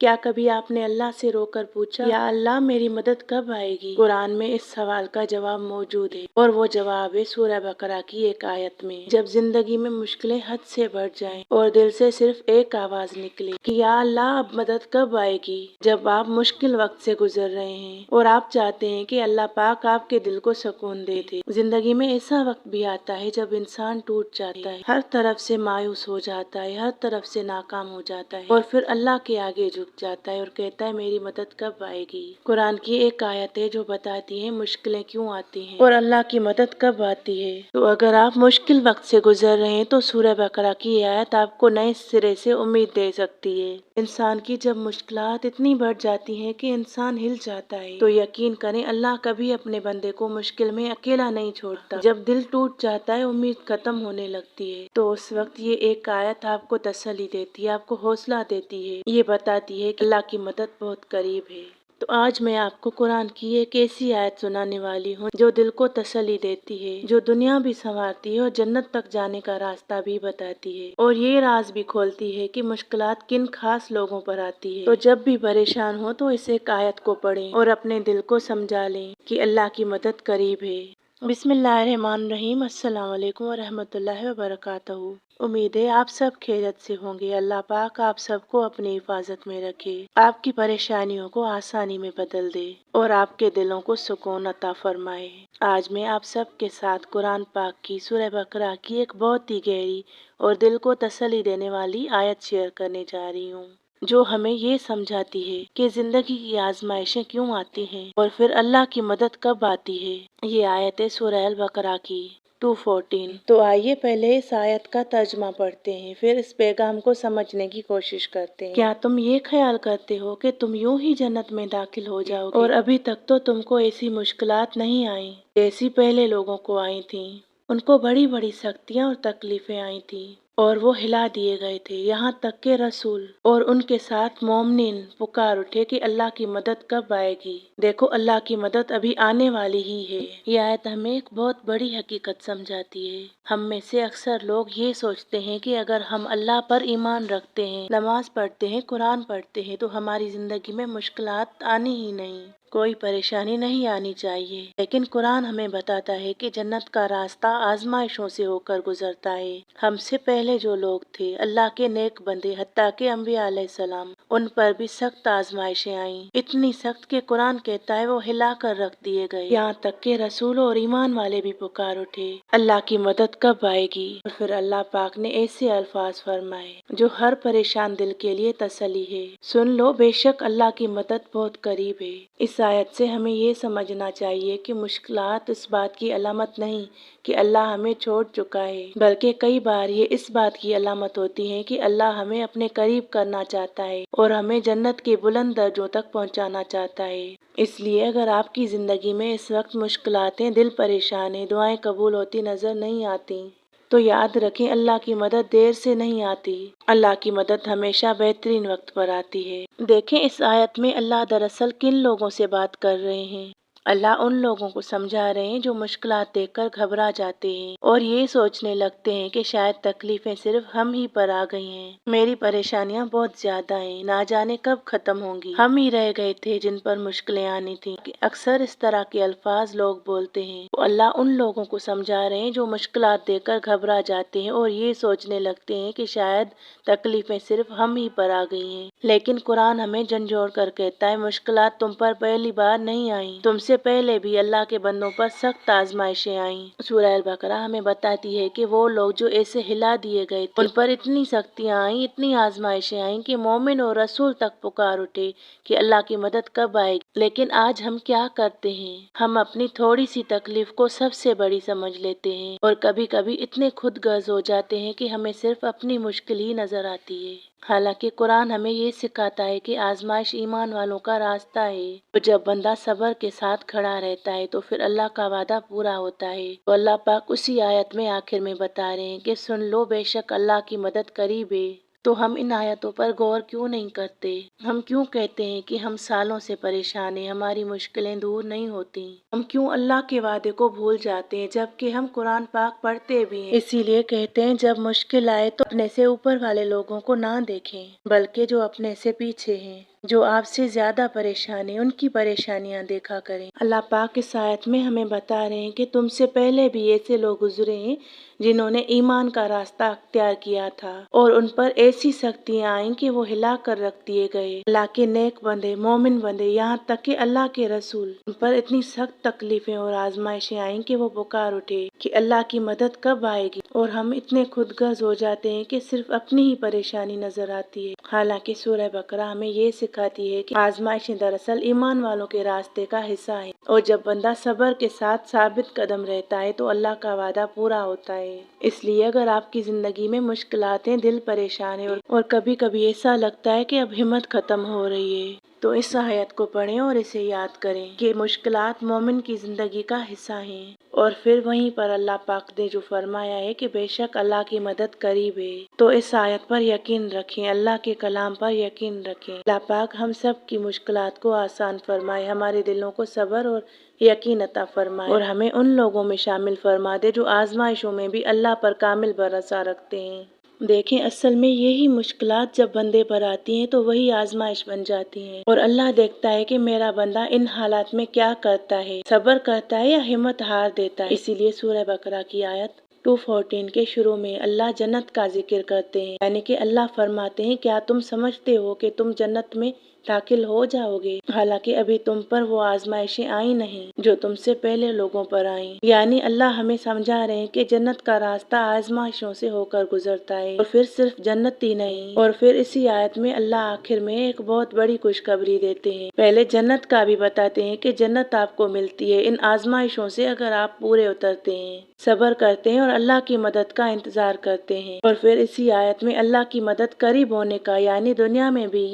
کیا کبھی آپ نے اللہ سے رو کر پوچھا یا اللہ میری مدد کب آئے گی؟ قرآن میں اس سوال کا جواب موجود ہے، اور وہ جواب ہے سورہ بقرہ کی ایک آیت میں۔ جب زندگی میں مشکلیں حد سے بڑھ جائیں اور دل سے صرف ایک آواز نکلے کہ یا اللہ اب مدد کب آئے گی، جب آپ مشکل وقت سے گزر رہے ہیں اور آپ چاہتے ہیں کہ اللہ پاک آپ کے دل کو سکون دے دے۔ زندگی میں ایسا وقت بھی آتا ہے جب انسان ٹوٹ جاتا ہے، ہر طرف سے مایوس ہو جاتا ہے، ہر طرف سے ناکام ہو جاتا ہے، اور پھر اللہ کے آگے جھک جاتا ہے اور کہتا ہے میری مدد کب آئے گی۔ قرآن کی ایک آیت ہے جو بتاتی ہے مشکلیں کیوں آتی ہیں اور اللہ کی مدد کب آتی ہے۔ تو اگر آپ مشکل وقت سے گزر رہے ہیں تو سورہ بقرہ کی یہ آیت آپ کو نئے سرے سے امید دے سکتی ہے۔ انسان کی جب مشکلات اتنی بڑھ جاتی ہیں کہ انسان ہل جاتا ہے تو یقین کریں اللہ کبھی اپنے بندے کو مشکل میں اکیلا نہیں چھوڑتا۔ جب دل ٹوٹ جاتا ہے، امید ختم ہونے لگتی ہے، تو اس وقت یہ ایک آیت آپ کو تسلی دیتی ہے، آپ کو حوصلہ دیتی ہے، یہ بتاتی ہے کہ اللہ کی مدد بہت قریب ہے۔ تو آج میں آپ کو قرآن کی ایک ایسی آیت سنانے والی ہوں جو دل کو تسلی دیتی ہے، جو دنیا بھی سنوارتی ہے اور جنت تک جانے کا راستہ بھی بتاتی ہے، اور یہ راز بھی کھولتی ہے کہ مشکلات کن خاص لوگوں پر آتی ہے۔ تو جب بھی پریشان ہو تو اس ایک آیت کو پڑھیں اور اپنے دل کو سمجھا لیں کہ اللہ کی مدد قریب ہے۔ بسم اللہ الرحمن الرحیم۔ السلام علیکم ورحمۃ اللہ وبرکاتہ۔ امید ہے آپ سب خیریت سے ہوں گے۔ اللہ پاک آپ سب کو اپنی حفاظت میں رکھے، آپ کی پریشانیوں کو آسانی میں بدل دے اور آپ کے دلوں کو سکون عطا فرمائے۔ آج میں آپ سب کے ساتھ قرآن پاک کی سورہ بقرہ کی ایک بہت ہی گہری اور دل کو تسلی دینے والی آیت شیئر کرنے جا رہی ہوں، جو ہمیں یہ سمجھاتی ہے کہ زندگی کی آزمائشیں کیوں آتی ہیں اور پھر اللہ کی مدد کب آتی ہے۔ یہ آیت ہے سورہ البقرہ کی 214۔ تو آئیے پہلے اس آیت کا ترجمہ پڑھتے ہیں، پھر اس پیغام کو سمجھنے کی کوشش کرتے ہیں۔ کیا تم یہ خیال کرتے ہو کہ تم یوں ہی جنت میں داخل ہو جاؤ گے اور ابھی تک تو تم کو ایسی مشکلات نہیں آئیں جیسی پہلے لوگوں کو آئی تھیں؟ ان کو بڑی بڑی سختیاں اور تکلیفیں آئی تھیں اور وہ ہلا دیے گئے تھے، یہاں تک کہ رسول اور ان کے ساتھ مومنین پکار اٹھے کہ اللہ کی مدد کب آئے گی۔ دیکھو اللہ کی مدد ابھی آنے والی ہی ہے۔ یہ آیت ہمیں ایک بہت بڑی حقیقت سمجھاتی ہے۔ ہم میں سے اکثر لوگ یہ سوچتے ہیں کہ اگر ہم اللہ پر ایمان رکھتے ہیں، نماز پڑھتے ہیں، قرآن پڑھتے ہیں تو ہماری زندگی میں مشکلات آنی ہی نہیں، کوئی پریشانی نہیں آنی چاہیے۔ لیکن قرآن ہمیں بتاتا ہے کہ جنت کا راستہ آزمائشوں سے ہو کر گزرتا ہے۔ ہم سے پہلے جو لوگ تھے، اللہ کے نیک بندے، حتیٰ کہ انبیاء علیہ السلام، ان پر بھی سخت آزمائشیں آئیں، اتنی سخت کہ قرآن کہتا ہے وہ ہلا کر رکھ دیے گئے، یہاں تک کہ رسول اور ایمان والے بھی پکار اٹھے اللہ کی مدد کب آئے گی، اور پھر اللہ پاک نے ایسے الفاظ فرمائے جو ہر پریشان دل کے لیے تسلی ہے۔ سن لو، بے شک اللہ کی مدد بہت قریب ہے۔ اس آیت سے ہمیں یہ سمجھنا چاہیے کہ مشکلات اس بات کی علامت نہیں کہ اللہ ہمیں چھوڑ چکا ہے، بلکہ کئی بار یہ اس بات کی علامت ہوتی ہے کہ اللہ ہمیں اپنے قریب کرنا چاہتا ہے اور ہمیں جنت کے بلند درجوں تک پہنچانا چاہتا ہے۔ اس لیے اگر آپ کی زندگی میں اس وقت مشکلات ہیں، دل پریشان ہے، دعائیں قبول ہوتی نظر نہیں آتی، تو یاد رکھیں اللہ کی مدد دیر سے نہیں آتی، اللہ کی مدد ہمیشہ بہترین وقت پر آتی ہے۔ دیکھیں اس آیت میں اللہ دراصل کن لوگوں سے بات کر رہے ہیں۔ اللہ ان لوگوں کو سمجھا رہے ہیں جو مشکلات دیکھ کر گھبرا جاتے ہیں اور یہ سوچنے لگتے ہیں کہ شاید تکلیفیں صرف ہم ہی پر آ گئی ہیں، میری پریشانیاں بہت زیادہ ہیں، نہ جانے کب ختم ہوں گی، ہم ہی رہ گئے تھے جن پر مشکلیں آنی تھیں۔ اکثر اس طرح کے الفاظ لوگ بولتے ہیں تو اللہ ان لوگوں کو سمجھا رہے ہیں جو مشکلات دیکھ کر گھبرا جاتے ہیں اور یہ سوچنے لگتے ہیں کہ شاید تکلیفیں صرف ہم ہی پر آ گئی ہیں۔ لیکن قرآن ہمیں جھنجھوڑ کر کہتا ہے مشکلات تم پر پہلی بار نہیں آئیں، تم سے پہلے بھی اللہ کے بندوں پر سخت آزمائشیں آئیں۔ سورہ البقرہ ہمیں بتاتی ہے کہ وہ لوگ جو ایسے ہلا دیے گئے تھے، ان پر اتنی سختیاں آئیں، اتنی آزمائشیں آئیں کہ مومن اور رسول تک پکار اٹھے کہ اللہ کی مدد کب آئے گی۔ لیکن آج ہم کیا کرتے ہیں؟ ہم اپنی تھوڑی سی تکلیف کو سب سے بڑی سمجھ لیتے ہیں اور کبھی کبھی اتنے خود غرض ہو جاتے ہیں کہ ہمیں صرف اپنی مشکل ہی نظر آتی ہے۔ حالانکہ قرآن ہمیں یہ سکھاتا ہے کہ آزمائش ایمان والوں کا راستہ ہے، اور جب بندہ صبر کے ساتھ کھڑا رہتا ہے تو پھر اللہ کا وعدہ پورا ہوتا ہے۔ تو اللہ پاک اسی آیت میں آخر میں بتا رہے ہیں کہ سن لو، بے شک اللہ کی مدد قریب ہے۔ تو ہم ان آیتوں پر غور کیوں نہیں کرتے؟ ہم کیوں کہتے ہیں کہ ہم سالوں سے پریشان ہیں، ہماری مشکلیں دور نہیں ہوتی؟ ہم کیوں اللہ کے وعدے کو بھول جاتے ہیں جبکہ ہم قرآن پاک پڑھتے بھی ہیں؟ اسی لیے کہتے ہیں جب مشکل آئے تو اپنے سے اوپر والے لوگوں کو نہ دیکھیں بلکہ جو اپنے سے پیچھے ہیں، جو آپ سے زیادہ پریشان ہیں، ان کی پریشانیاں دیکھا کریں۔ اللہ پاک اس آیت میں ہمیں بتا رہے ہیں کہ تم سے پہلے بھی ایسے لوگ گزرے ہیں جنہوں نے ایمان کا راستہ اختیار کیا تھا اور ان پر ایسی سختیاں آئیں کہ وہ ہلا کر رکھ دیے گئے۔ اللہ کے نیک بندے، مومن بندے، یہاں تک کہ اللہ کے رسول، ان پر اتنی سخت تکلیفیں اور آزمائشیں آئیں کہ وہ پکار اٹھے کہ اللہ کی مدد کب آئے گی، اور ہم اتنے خود غرض ہو جاتے ہیں کہ صرف اپنی ہی پریشانی نظر آتی ہے۔ حالانکہ سورہ بقرہ ہمیں یہ سکھاتی ہے کہ آزمائشیں دراصل ایمان والوں کے راستے کا حصہ ہیں، اور جب بندہ صبر کے ساتھ ثابت قدم رہتا ہے تو اللہ کا وعدہ پورا ہوتا ہے۔ اس لیے اگر آپ کی زندگی میں مشکلات ہیں، دل پریشان ہے اور کبھی کبھی ایسا لگتا ہے کہ اب ہمت ختم ہو رہی ہے، تو اس آیت کو پڑھیں اور اسے یاد کریں کہ مشکلات مومن کی زندگی کا حصہ ہیں، اور پھر وہیں پر اللہ پاک نے جو فرمایا ہے کہ بے شک اللہ کی مدد قریب ہے، تو اس آیت پر یقین رکھیں، اللہ کے کلام پر یقین رکھیں۔ اللہ پاک ہم سب کی مشکلات کو آسان فرمائے، ہمارے دلوں کو صبر اور یقین عطا فرمائے، اور ہمیں ان لوگوں میں شامل فرما دے جو آزمائشوں میں بھی اللہ پر کامل بھروسہ رکھتے ہیں۔ دیکھیں اصل میں یہی مشکلات جب بندے پر آتی ہیں تو وہی آزمائش بن جاتی ہیں، اور اللہ دیکھتا ہے کہ میرا بندہ ان حالات میں کیا کرتا ہے، صبر کرتا ہے یا ہمت ہار دیتا ہے۔ اسی لیے سورہ بقرہ کی آیت 214 کے شروع میں اللہ جنت کا ذکر کرتے ہیں، یعنی کہ اللہ فرماتے ہیں کیا تم سمجھتے ہو کہ تم جنت میں داخل ہو جاؤ گے، حالانکہ ابھی تم پر وہ آزمائشیں آئی نہیں جو تم سے پہلے لوگوں پر آئیں۔ یعنی اللہ ہمیں سمجھا رہے ہیں کہ جنت کا راستہ آزمائشوں سے ہو کر گزرتا ہے، اور پھر صرف جنت ہی نہیں، اور پھر اسی آیت میں اللہ آخر میں ایک بہت بڑی خوشخبری دیتے ہیں۔ پہلے جنت کا بھی بتاتے ہیں کہ جنت آپ کو ملتی ہے ان آزمائشوں سے اگر آپ پورے اترتے ہیں، صبر کرتے ہیں اور اللہ کی مدد کا انتظار کرتے ہیں، اور پھر اسی آیت میں اللہ کی مدد قریب ہونے کا، یعنی دنیا میں بھی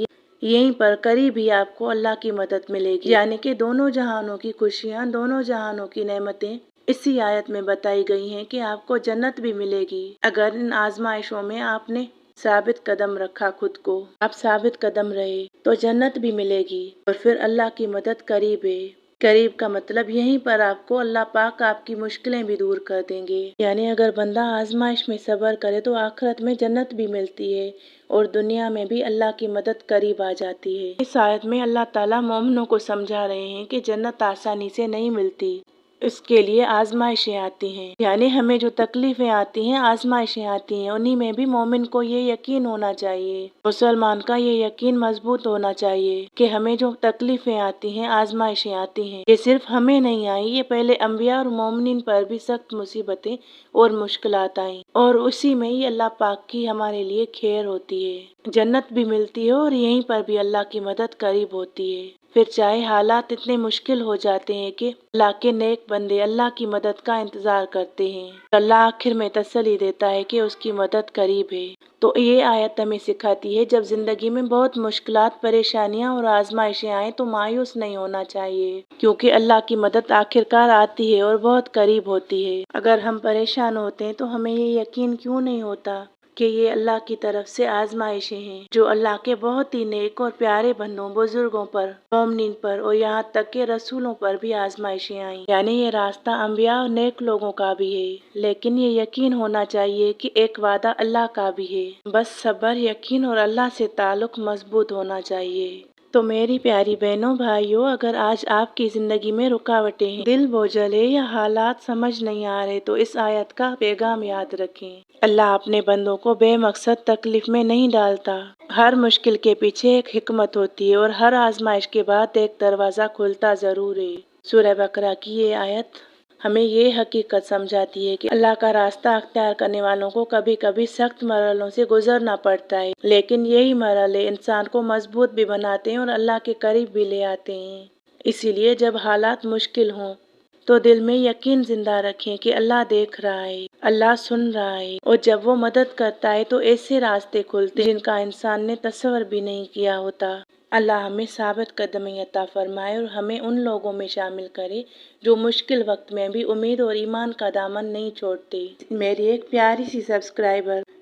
یہیں پر قریب ہی آپ کو اللہ کی مدد ملے گی، یعنی کہ دونوں جہانوں کی خوشیاں، دونوں جہانوں کی نعمتیں اسی آیت میں بتائی گئی ہیں کہ آپ کو جنت بھی ملے گی اگر ان آزمائشوں میں آپ نے ثابت قدم رکھا، خود کو آپ ثابت قدم رہے تو جنت بھی ملے گی، اور پھر اللہ کی مدد قریب ہے۔ قریب کا مطلب یہیں پر آپ کو اللہ پاک آپ کی مشکلیں بھی دور کر دیں گے، یعنی اگر بندہ آزمائش میں صبر کرے تو آخرت میں جنت بھی ملتی ہے اور دنیا میں بھی اللہ کی مدد قریب آ جاتی ہے۔ اس آیت میں اللہ تعالیٰ مومنوں کو سمجھا رہے ہیں کہ جنت آسانی سے نہیں ملتی، اس کے لیے آزمائشیں آتی ہیں، یعنی ہمیں جو تکلیفیں آتی ہیں، آزمائشیں آتی ہیں، انہی میں بھی مومن کو یہ یقین ہونا چاہیے، مسلمان کا یہ یقین مضبوط ہونا چاہیے کہ ہمیں جو تکلیفیں آتی ہیں، آزمائشیں آتی ہیں، یہ صرف ہمیں نہیں آئی، یہ پہلے انبیاء اور مومنین پر بھی سخت مصیبتیں اور مشکلات آئیں، اور اسی میں ہی اللہ پاک کی ہمارے لیے خیر ہوتی ہے، جنت بھی ملتی ہے اور یہیں پر بھی اللہ کی مدد قریب ہوتی ہے۔ پھر چاہے حالات اتنے مشکل ہو جاتے ہیں کہ اللہ کے نیک بندے اللہ کی مدد کا انتظار کرتے ہیں، اللہ آخر میں تسلی دیتا ہے کہ اس کی مدد قریب ہے۔ تو یہ آیت ہمیں سکھاتی ہے جب زندگی میں بہت مشکلات، پریشانیاں اور آزمائشیں آئیں تو مایوس نہیں ہونا چاہیے، کیونکہ اللہ کی مدد آخرکار آتی ہے اور بہت قریب ہوتی ہے۔ اگر ہم پریشان ہوتے ہیں تو ہمیں یہ یقین کیوں نہیں ہوتا کہ یہ اللہ کی طرف سے آزمائشیں ہیں جو اللہ کے بہت ہی نیک اور پیارے بندوں، بزرگوں پر، مومنین پر اور یہاں تک کہ رسولوں پر بھی آزمائشیں آئیں، یعنی یہ راستہ انبیاء اور نیک لوگوں کا بھی ہے، لیکن یہ یقین ہونا چاہیے کہ ایک وعدہ اللہ کا بھی ہے، بس صبر، یقین اور اللہ سے تعلق مضبوط ہونا چاہیے۔ تو میری پیاری بہنوں، بھائیوں، اگر آج آپ کی زندگی میں رکاوٹیں ہیں، دل بوجھل ہے یا حالات سمجھ نہیں آ رہے تو اس آیت کا پیغام یاد رکھیں۔ اللہ اپنے بندوں کو بے مقصد تکلیف میں نہیں ڈالتا، ہر مشکل کے پیچھے ایک حکمت ہوتی ہے اور ہر آزمائش کے بعد ایک دروازہ کھلتا ضرور ہے۔ سورہ بقرہ کی یہ آیت ہمیں یہ حقیقت سمجھاتی ہے کہ اللہ کا راستہ اختیار کرنے والوں کو کبھی کبھی سخت مرحلوں سے گزرنا پڑتا ہے، لیکن یہی مرحلے انسان کو مضبوط بھی بناتے ہیں اور اللہ کے قریب بھی لے آتے ہیں۔ اسی لیے جب حالات مشکل ہوں تو دل میں یقین زندہ رکھیں کہ اللہ دیکھ رہا ہے، اللہ سن رہا ہے، اور جب وہ مدد کرتا ہے تو ایسے راستے کھلتے ہیں جن کا انسان نے تصور بھی نہیں کیا ہوتا۔ اللہ ہمیں ثابت قدمی عطا فرمائے اور ہمیں ان لوگوں میں شامل کرے جو مشکل وقت میں بھی امید اور ایمان کا دامن نہیں چھوڑتے۔ میری ایک پیاری سی سبسکرائبر